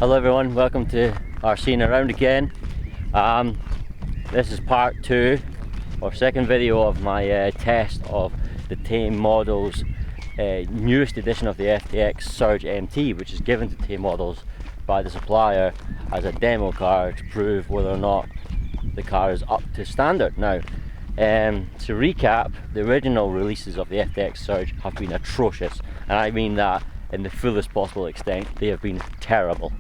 Hello everyone, welcome to our scene around again. This is part 2 or second video of my test of the Tay Models newest edition of the FTX Surge MT, which is given to Tay Models by the supplier as a demo car to prove whether or not the car is up to standard. Now, to recap, the original releases of the FTX Surge have been atrocious, and I mean that in the fullest possible extent. They have been terrible.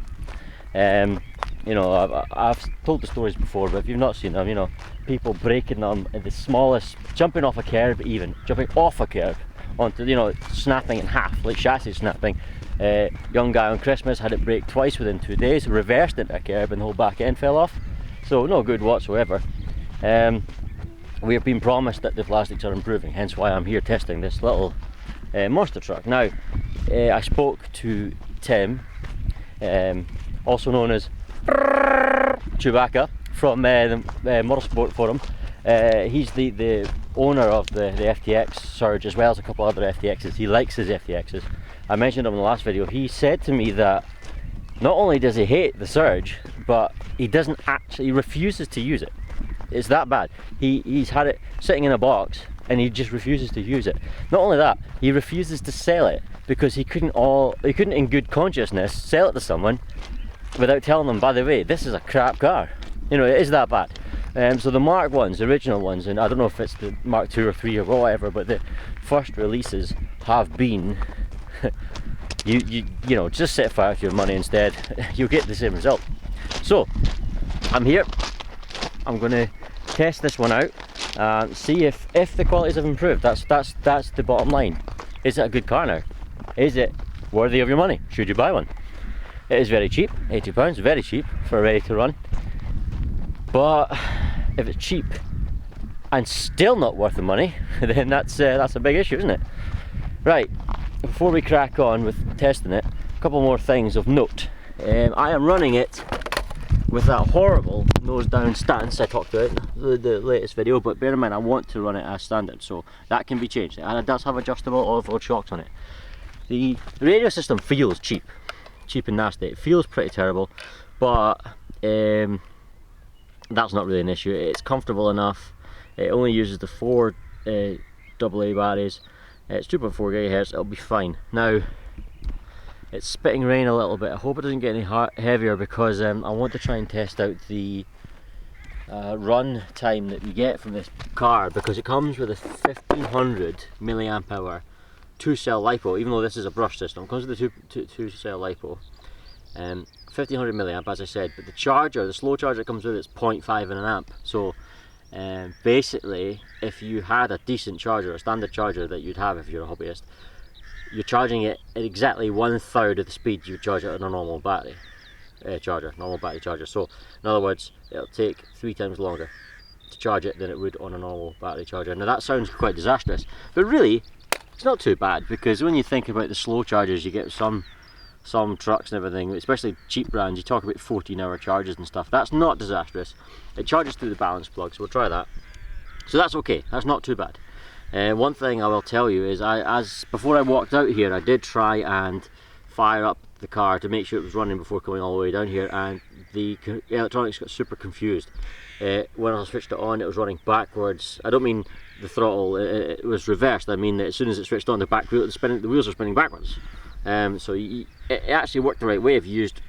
You know, I've told the stories before, but if you've not seen them, you know, people breaking them at the smallest, jumping off a curb, even jumping off a curb onto, you know, snapping in half, like chassis snapping. Young guy on Christmas had it break twice within 2 days, reversed into a curb and the whole back end fell off. So no good whatsoever. We have been promised that the plastics are improving, hence why I'm here testing this little monster truck. Now, I spoke to Tim, also known as Chewbacca, from the Motorsport Forum. He's the owner of the FTX Surge, as well as a couple other FTXs. He likes his FTXs. I mentioned him in the last video. He said to me that not only does he hate the Surge, but he refuses to use it. It's that bad. He's had it sitting in a box and he just refuses to use it. Not only that, he refuses to sell it because he couldn't in good consciousness sell it to someone without telling them, by the way, this is a crap car. You know, it is that bad. So the Mark 1s, the original ones, and I don't know if it's the Mark 2 or 3 or whatever, but the first releases have been you know, just set fire to your money instead. You'll get the same result. So I'm here, I'm going to test this one out and see if the qualities have improved. That's the bottom line. Is it a good car now? Is it worthy of your money? Should you buy one? It is very cheap, £80, very cheap for a ready to run. But if it's cheap and still not worth the money, then that's a big issue, isn't it? Right, before we crack on with testing it, a couple more things of note. I am running it with that horrible nose down stance I talked about in the latest video, but bear in mind I want to run it as standard, so that can be changed, and it does have adjustable off-road shocks on it. The radio system feels cheap and nasty. It feels pretty terrible, but that's not really an issue. It's comfortable enough. It only uses the 4 AA batteries. It's 2.4 GHz. It'll be fine. Now, it's spitting rain a little bit. I hope it doesn't get any heavier, because I want to try and test out the run time that you get from this car, because it comes with a 1500 milliamp hour 2-cell LiPo. Even though this is a brush system, it comes with a 2-cell LiPo. 1500 milliamp, as I said, but the charger, the slow charger it comes with, it's 0.5 in an amp. So basically, if you had a decent charger, a standard charger that you'd have if you're a hobbyist, you're charging it at exactly 1/3 of the speed you would charge it on a normal battery charger. So in other words, it'll take 3 times longer to charge it than it would on a normal battery charger. Now that sounds quite disastrous, but really it's not too bad, because when you think about the slow chargers you get some trucks and everything, especially cheap brands, you talk about 14-hour charges and stuff. That's not disastrous. It charges through the balance plug, so we'll try that. So that's okay, that's not too bad. One thing I will tell you is, before I walked out here, I did try and fire up the car to make sure it was running before coming all the way down here, and the electronics got super confused. When I switched it on, it was running backwards. I don't mean the throttle, it was reversed. I mean that as soon as it switched on, the wheels are spinning backwards. So it actually worked the right way. If you used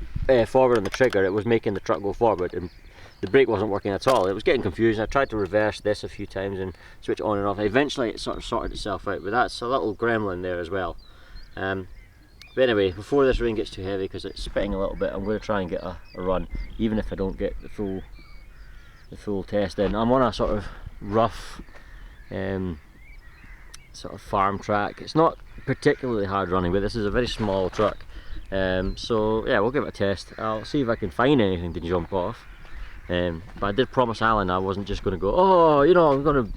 forward on the trigger, it was making the truck go forward, and the brake wasn't working at all. It was getting confused. I tried to reverse this a few times and switch on and off. Eventually it sort of sorted itself out, but that's a little gremlin there as well. But anyway, before this rain gets too heavy, because it's spitting a little bit, I'm going to try and get a run, even if I don't get the full test in. I'm on a sort of rough sort of farm track. It's not particularly hard running, but this is a very small truck. So yeah, we'll give it a test. I'll see if I can find anything to jump off. But I did promise Alun I wasn't just going to go, oh, you know, I'm going to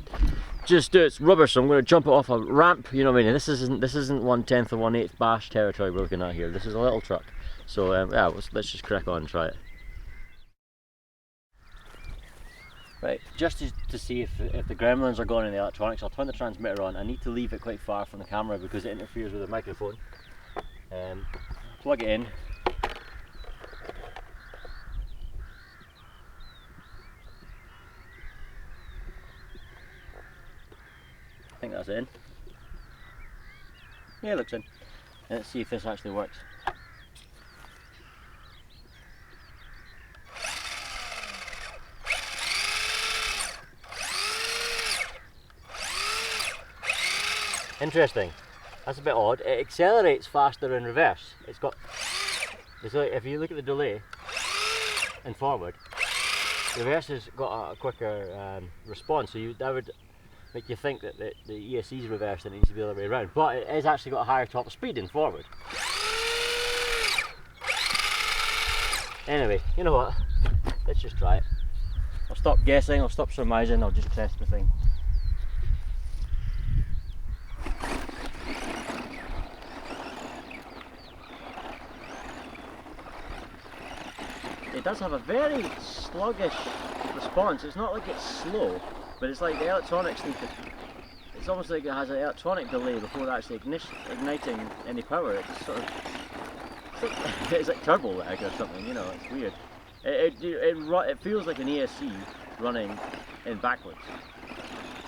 just do it's rubbish, so I'm going to jump it off a ramp. You know what I mean? This isn't 1/10 or 1/8 bash territory we're looking at here. This is a little truck. So yeah, let's just crack on and try it. Right, just to see if the gremlins are gone in the electronics, I'll turn the transmitter on. I need to leave it quite far from the camera because it interferes with the microphone. Plug it in. think that's in. Yeah, it looks in. Let's see if this actually works. Interesting. That's a bit odd. It accelerates faster in reverse. It's got, if you look at the delay and forward, reverse has got a quicker response, so that would make you think that the ESC is reversed and it needs to be the other way around. But it has actually got a higher top speed in forward. Anyway, you know what? Let's just try it. I'll stop guessing, I'll stop surmising, I'll just test the thing. It does have a very sluggish response. It's not like it's slow, but it's like the electronics need to, it's almost like it has an electronic delay before actually igniting any power. It's sort of, it's like turbo lag or something, you know, it's weird. It feels like an ESC running in backwards,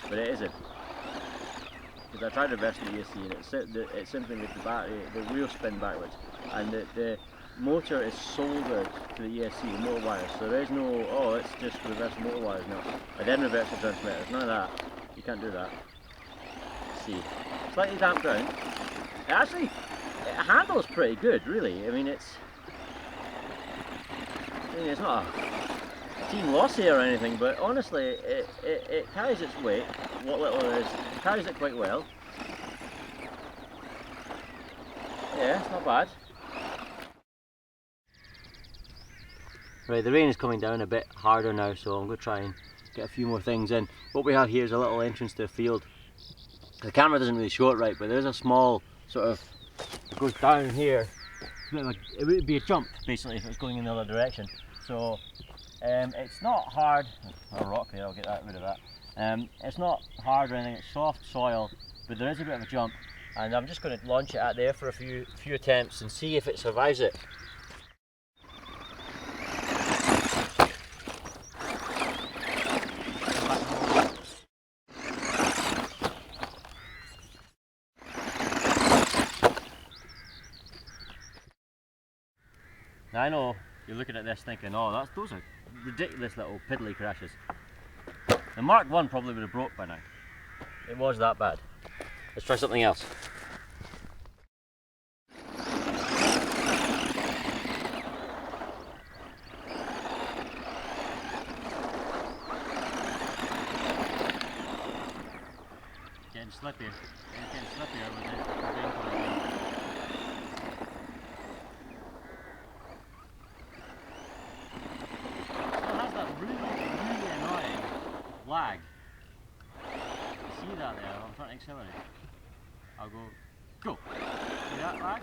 but it isn't. Because I tried reversing the ESC and it simply made the wheel spin backwards, and the motor is soldered to the ESC, the motor wires, so there is no, oh, it's just reverse motor wires, no. I then reverse the transmitters, none of that. You can't do that. Let's see. Slightly damp ground. It handles pretty good, really. I mean, it's not a team lossy or anything, but honestly, it carries its weight, what little there is, it carries it quite well. Yeah, it's not bad. Right, the rain is coming down a bit harder now, so I'm going to try and get a few more things in. What we have here is a little entrance to a field. The camera doesn't really show it right, but there's a small sort of, it goes down here. It would be a jump basically if it was going in the other direction. So it's not hard. Oh, a rock there, I'll get rid of that. It's not hard or anything, it's soft soil, but there is a bit of a jump, and I'm just going to launch it out there for a few attempts and see if it survives it. Now I know you're looking at this thinking, oh, those are ridiculous little piddly crashes. The Mark 1 probably would have broke by now. It was that bad. Let's try something else. Getting slippier. It's getting slippier with the rain coming down. Lag. You see that there? I'm trying to accelerate. I'll go. See that lag?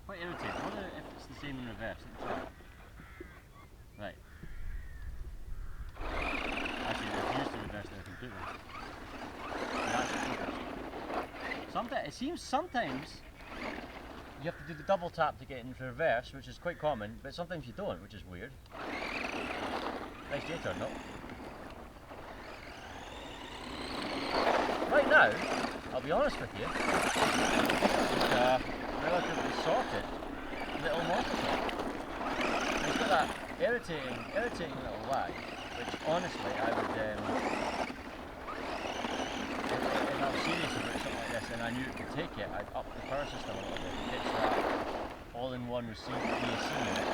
Quite irritating. I wonder if it's the same in reverse. Right. Actually, I refuse to reverse there completely. It seems sometimes you have to do the double tap to get into reverse, which is quite common, but sometimes you don't, which is weird. Nice J-turn, no? Right now, I'll be honest with you, it's a relatively sorted little motorcycle. It's got that irritating little lag, which honestly I would, if I was serious about something like this and I knew it could take it, I'd up the power system a little bit and ditch that all-in-one receiver ESC unit.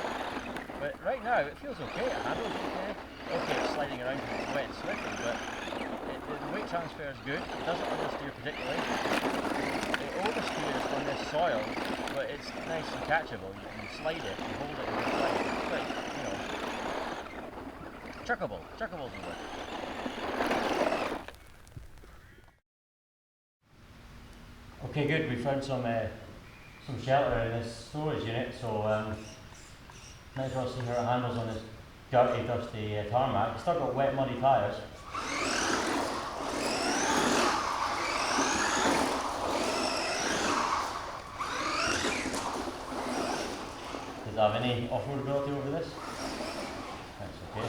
But right now it feels okay, it handles okay. Okay, it's sliding around because it's wet and slippy, but the weight transfer is good. It doesn't understeer particularly. It oversteers on this soil, but it's nice and catchable. You can slide it and hold it and slide it. It's quite, you know, chuckable. Chuckable's the word. Okay, good. We found some shelter in this storage unit, so might as well see how it handles on this dirty, dusty tarmac. It's still got wet, muddy tyres. Does it have any off-road ability over this? That's okay.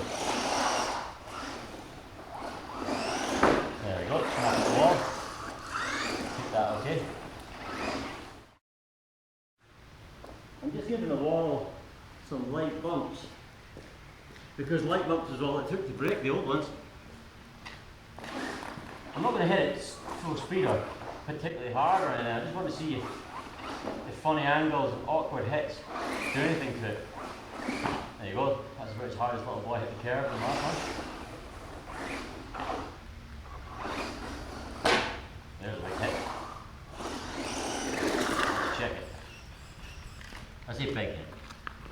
There we go, smash the wall. because light bumps is all it took to break the old ones. I'm not going to hit it full speed or particularly hard or anything. I just want to see if funny angles and awkward hits do anything to it. There you go. That's where as hard as little boy hit the curve in the last one. There's a big hit. Let's check it. I say big hit.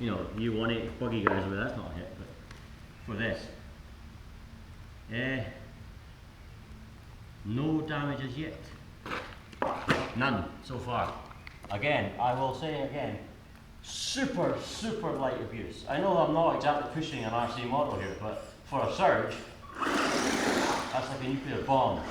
You know, you 180 buggy guys over that's not a hit, but for this. No damages yet. None so far. Again, I will say again, super light abuse. I know I'm not exactly pushing an RC model here, but for a Surge, that's like a nuclear bomb.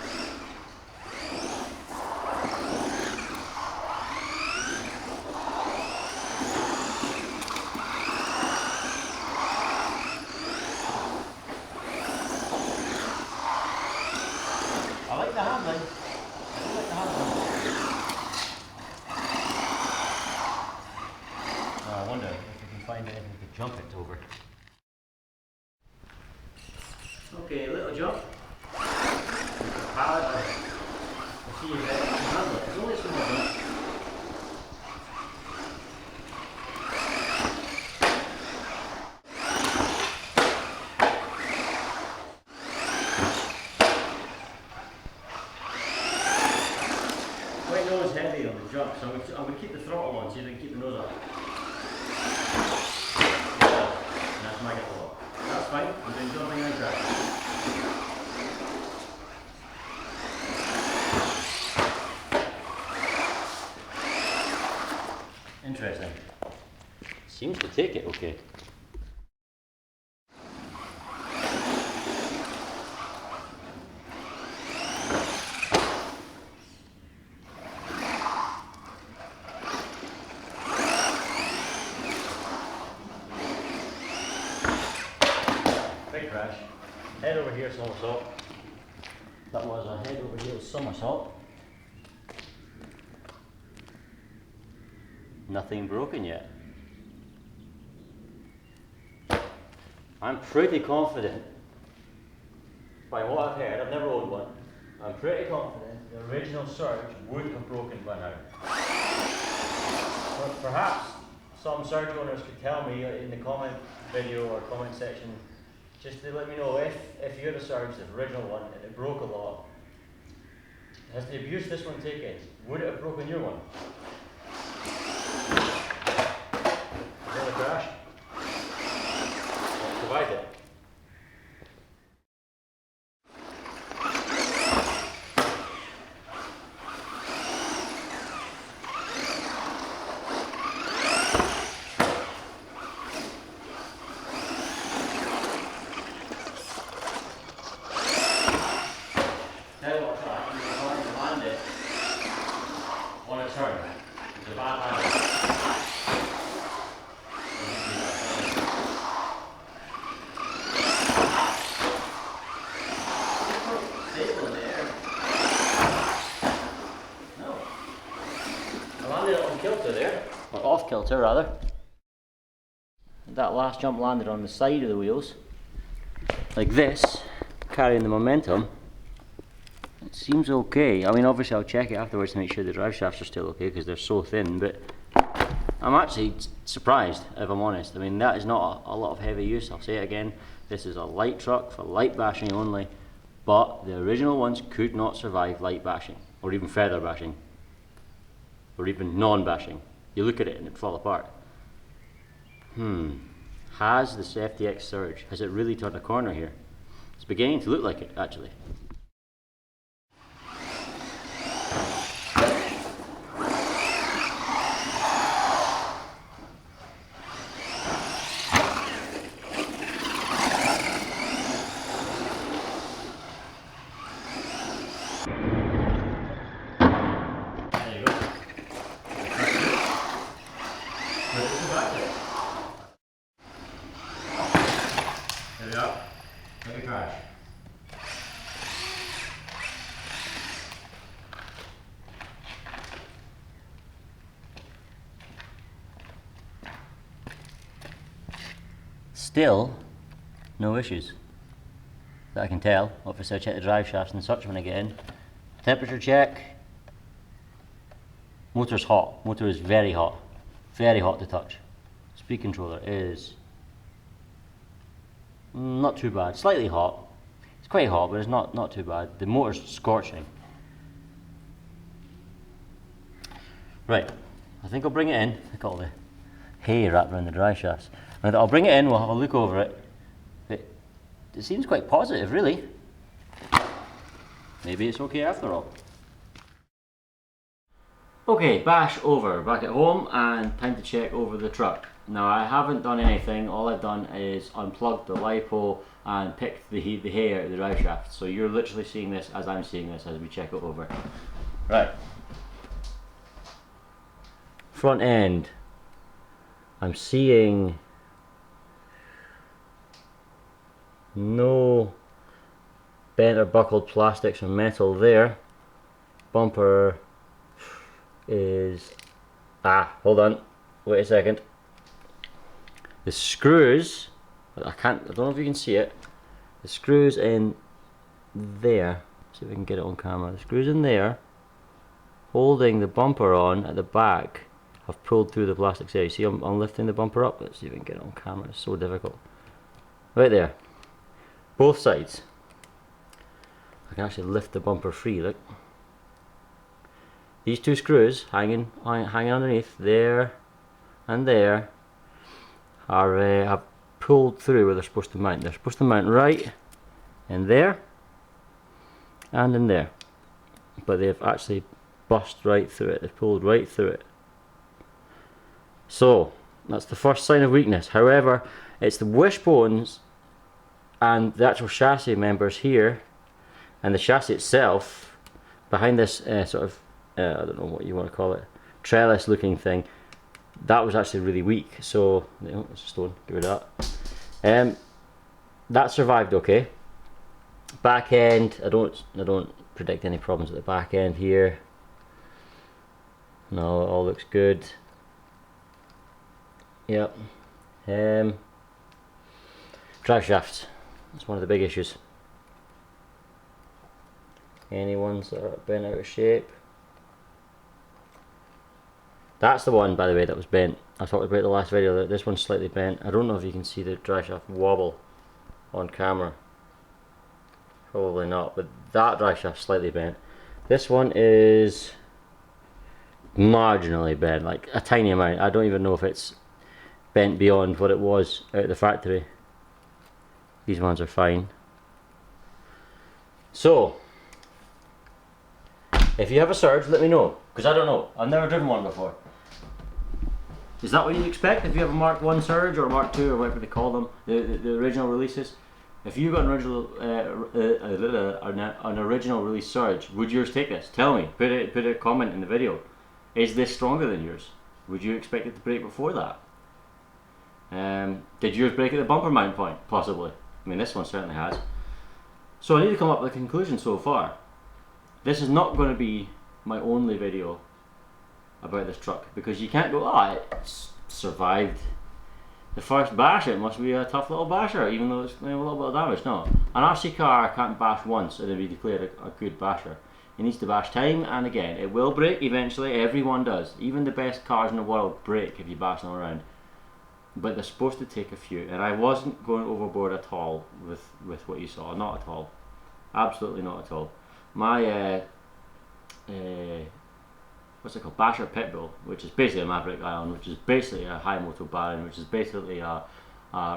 I like the handling. I do like the handling. I wonder if we can find anything to jump it over. Okay, a little jump. Pallet. We'll see if it can handle it. It's only a small jump. Right nose heavy on the jump, so I'm going to keep the throttle on, see if I can keep the nose up. And that's my get low. That's fine, I'm doing jumping and crashing. Interesting. Seems to take it okay. Big crash. Head over here, somersault. That was a head over here somersault. Nothing broken yet. I'm pretty confident, by what I've heard, I've never owned one, I'm pretty confident the original Surge wouldn't have broken by now. But perhaps some Surge owners could tell me in the comment video or comment section, just to let me know if you had a Surge, the original one, and it broke a lot. Has the abuse this one taken? Would it have broken your one? Another crash? Let's provide it. On a turn. It's a bad handle. Stable in the air. No. I landed it on kilter there. Or off kilter rather. That last jump landed on the side of the wheels. Like this, carrying the momentum. It seems okay. I mean, obviously I'll check it afterwards to make sure the drive shafts are still okay because they're so thin, but I'm actually surprised, if I'm honest. I mean, that is not a lot of heavy use. I'll say it again, this is a light truck for light bashing only, but the original ones could not survive light bashing, or even feather bashing, or even non-bashing. You look at it and it'd fall apart. Has this FTX Surge, has it really turned a corner here? It's beginning to look like it, actually. There we are. Heavy crash. Still no issues that I can tell. Obviously I check the drive shafts and such when I get in. Temperature check. Motor's hot. Motor is very hot to touch. Speed controller is not too bad, slightly hot. It's quite hot, but it's not too bad. The motor's scorching. Right, I think I'll bring it in. Look at all the hay wrapped around the drive shafts. And I'll bring it in, we'll have a look over it. It seems quite positive, really. Maybe it's okay after all. Okay, bash over, back at home, and time to check over the truck. Now I haven't done anything, all I've done is unplugged the LiPo and picked the hay out of the drive shaft. So you're literally seeing this as I'm seeing this as we check it over. Right. Front end. I'm seeing no bent or buckled plastics or metal there. Bumper is, hold on, wait a second. The screws, I don't know if you can see it, the screws in there, see if I can get it on camera, the screws in there holding the bumper on at the back have pulled through the plastic. You see I'm lifting the bumper up, let's see if I can get it on camera, it's so difficult. Right there, both sides. I can actually lift the bumper free, look. These two screws hanging underneath there and there have pulled through where they're supposed to mount. They're supposed to mount right in there and in there, but they've actually bust right through it. They've pulled right through it. So that's the first sign of weakness. However, it's the wishbones and the actual chassis members here and the chassis itself behind this sort of I don't know what you want to call it, trellis looking thing, that was actually really weak. So it's a stone, get rid of that. That survived okay. Back end, I don't predict any problems at the back end here. No, it all looks good. Yep. Drive shafts, that's one of the big issues. Any ones that are bent out of shape. That's the one, by the way, that was bent. I talked about the last video that this one's slightly bent. I don't know if you can see the drive shaft wobble on camera. Probably not, but that drive shaft's slightly bent. This one is marginally bent, like a tiny amount. I don't even know if it's bent beyond what it was out of the factory. These ones are fine. So, if you have a Surge, let me know, because I don't know. I've never driven one before. Is that what you expect if you have a Mark 1 Surge or Mark 2 or whatever they call them, the original releases? If you got an original release Surge, would yours take this? Tell me. Put a comment in the video. Is this stronger than yours? Would you expect it to break before that? Did yours break at the bumper mount point? Possibly. I mean, this one certainly has. So I need to come up with a conclusion so far. This is not going to be my only video about this truck, because you can't go, it's survived the first bash, it must be a tough little basher, even though it's a little bit of damage. No, an RC car can't bash once and then be declared a good basher. It needs to bash time and again. It will break eventually, everyone does. Even the best cars in the world break if you bash them around. But they're supposed to take a few, and I wasn't going overboard at all with what you saw, not at all. Absolutely not at all. My what's it called, Basher Pitbull, which is basically a Maverick Alun, which is basically a high moto Baron, which is basically a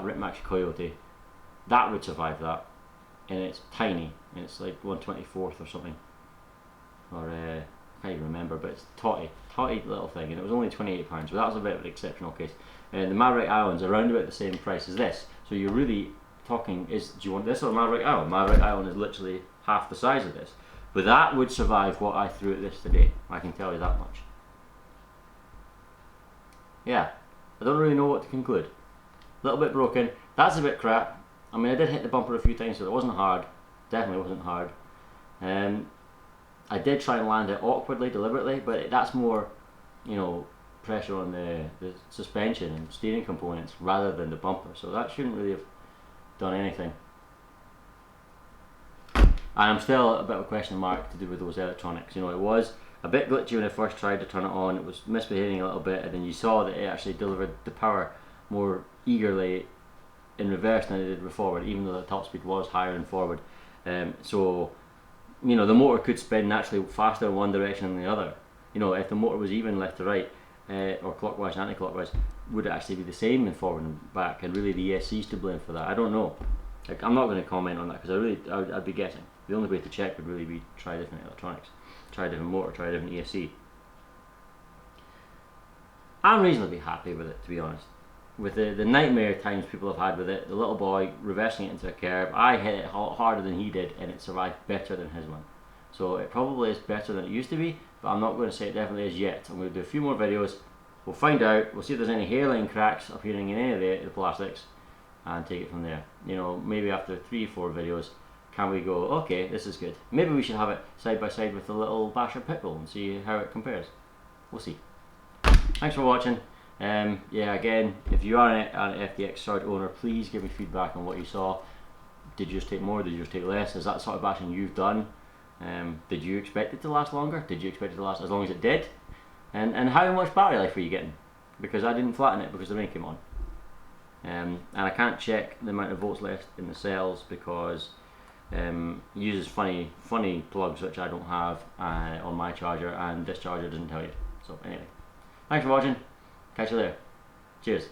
Rip Max Coyote, that would survive that. And it's tiny, and it's like 1/24th or something, or I can't even remember, but it's totty little thing, and it was only £28, but that was a bit of an exceptional case. And the Maverick Alun's around about the same price as this, so you're really talking, do you want this or Maverick Alun? Maverick Alun is literally half the size of this. But that would survive what I threw at this today, I can tell you that much. Yeah, I don't really know what to conclude. A little bit broken, that's a bit crap. I mean, I did hit the bumper a few times, so it wasn't hard. Definitely wasn't hard. I did try and land it awkwardly, deliberately, but that's more, you know, pressure on the suspension and steering components rather than the bumper. So that shouldn't really have done anything. And I'm still a bit of a question mark to do with those electronics. You know, it was a bit glitchy when I first tried to turn it on. It was misbehaving a little bit, and then you saw that it actually delivered the power more eagerly in reverse than it did forward, even though the top speed was higher in forward. So, you know, the motor could spin naturally faster in one direction than the other. You know, if the motor was even left to right, or clockwise and anti-clockwise, would it actually be the same in forward and back? And really the ESC's to blame for that? I don't know. Like, I'm not going to comment on that because I'd be guessing. The only way to check would really be try different electronics, try a different motor, try a different ESC. I'm reasonably happy with it, to be honest. With the nightmare times people have had with it, the little boy reversing it into a curb, I hit it harder than he did and it survived better than his one. So it probably is better than it used to be, but I'm not going to say it definitely is yet. I'm going to do a few more videos, we'll find out, we'll see if there's any hairline cracks appearing in any of the plastics, and take it from there. You know, maybe after 3-4 videos, can we go, okay, this is good. Maybe we should have it side by side with the little Basher Pitbull and see how it compares. We'll see. Thanks for watching. Yeah, again, if you are an FTX Surge owner, please give me feedback on what you saw. Did you just take more? Did you just take less? Is that the sort of bashing you've done? Did you expect it to last longer? Did you expect it to last as long as it did? And how much battery life were you getting? Because I didn't flatten it because the rain came on. And I can't check the amount of volts left in the cells because it uses funny plugs which I don't have on my charger, and this charger doesn't tell you. So anyway, thanks for watching. Catch you later. Cheers.